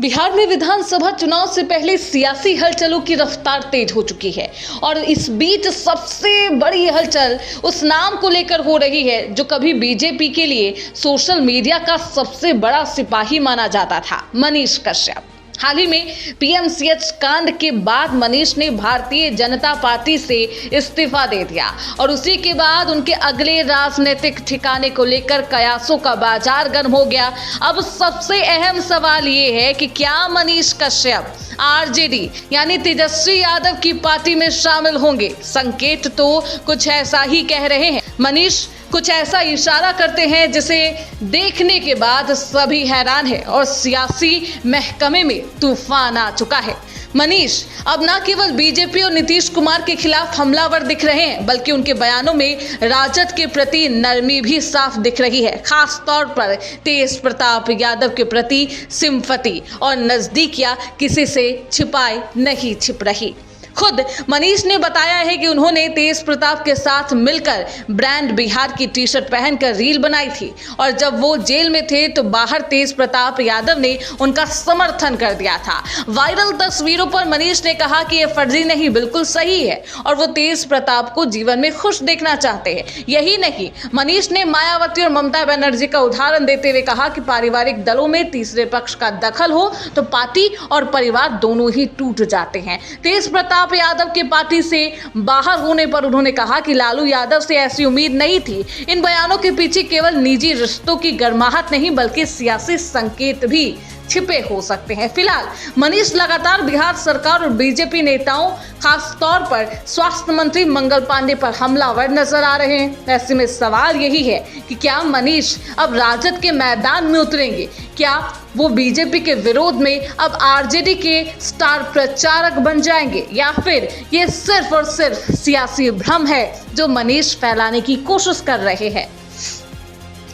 बिहार में विधानसभा चुनाव से पहले सियासी हलचलों की रफ्तार तेज हो चुकी है और इस बीच सबसे बड़ी हलचल उस नाम को लेकर हो रही है जो कभी बीजेपी के लिए सोशल मीडिया का सबसे बड़ा सिपाही माना जाता था, मनीष कश्यप। हाल ही में पीएमसीएच कांड के बाद मनीष ने भारतीय जनता पार्टी से इस्तीफा दे दिया और उसी के बाद उनके अगले राजनीतिक ठिकाने को लेकर कयासों का बाजार गर्म हो गया। अब सबसे अहम सवाल ये है कि क्या मनीष कश्यप आरजेडी यानी तेजस्वी यादव की पार्टी में शामिल होंगे। संकेत तो कुछ ऐसा ही कह रहे हैं। मनीष कुछ ऐसा इशारा करते हैं जिसे देखने के बाद सभी हैरान है और सियासी महकमे में तूफान आ चुका है। मनीष अब न केवल बीजेपी और नीतीश कुमार के खिलाफ हमलावर दिख रहे हैं बल्कि उनके बयानों में राजद के प्रति नरमी भी साफ दिख रही है। खास तौर पर तेज प्रताप यादव के प्रति सिंपैथी और नजदीकियां किसी से छिपाए नहीं छिप रही। खुद मनीष ने बताया है कि उन्होंने तेज प्रताप के साथ मिलकर ब्रांड बिहार की टी शर्ट पहनकर रील बनाई थी और जब वो जेल में थे तो बाहर तेज प्रताप यादव ने उनका समर्थन कर दिया था। वायरल तस्वीरों पर मनीष ने कहा कि ये फर्जी नहीं, बिल्कुल सही है और वो तेज प्रताप को जीवन में खुश देखना चाहते हैं। यही नहीं, मनीष ने मायावती और ममता बनर्जी का उदाहरण देते हुए कहा कि पारिवारिक दलों में तीसरे पक्ष का दखल हो तो पार्टी और परिवार दोनों ही टूट जाते हैं। तेज प्रताप यादव के पार्टी से बाहर होने पर उन्होंने कहा कि लालू यादव से ऐसी उम्मीद नहीं थी। इन बयानों के पीछे केवल निजी रिश्तों की गर्माहट नहीं बल्कि सियासी संकेत भी छिपे हो सकते हैं। फिलहाल मनीष लगातार बिहार सरकार और बीजेपी नेताओं, खास तौर पर स्वास्थ्य मंत्री मंगल पांडे पर हमलावर नजर आ रहे हैं। ऐसे में सवाल यही है कि क्या मनीष अब राजद के मैदान में उतरेंगे? क्या वो बीजेपी के विरोध में अब आरजेडी के स्टार प्रचारक बन जाएंगे या फिर ये सिर्फ और सिर्फ सियासी भ्रम है जो मनीष फैलाने की कोशिश कर रहे हैं?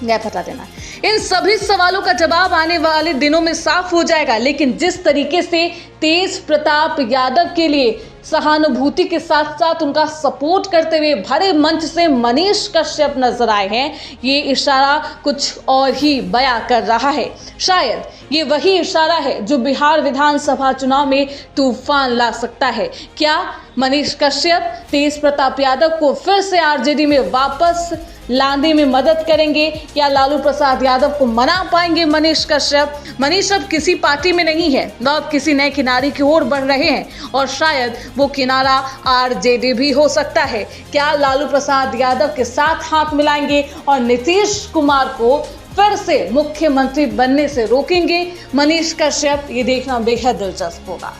यह बता देना। इन सभी सवालों का जवाब आने वाले दिनों में साफ हो जाएगा, लेकिन जिस तरीके से तेज प्रताप यादव के लिए सहानुभूति के साथ साथ उनका सपोर्ट करते हुए भरे मंच से मनीष कश्यप नजर आए हैं, ये इशारा कुछ और ही बयां कर रहा है। शायद ये वही इशारा है जो बिहार विधानसभा चुनाव में तूफान ला सकता है। क्या मनीष कश्यप तेज प्रताप यादव को फिर से आरजेडी में वापस लाने में मदद करेंगे या लालू प्रसाद यादव को मना पाएंगे मनीष कश्यप? मनीष अब किसी पार्टी में नहीं है, वह अब किसी नए किनारे की ओर बढ़ रहे हैं और शायद वो किनारा आरजेडी भी हो सकता है। क्या लालू प्रसाद यादव के साथ हाथ मिलाएंगे और नीतीश कुमार को फिर से मुख्यमंत्री बनने से रोकेंगे मनीष कश्यप? ये देखना बेहद दिलचस्प होगा।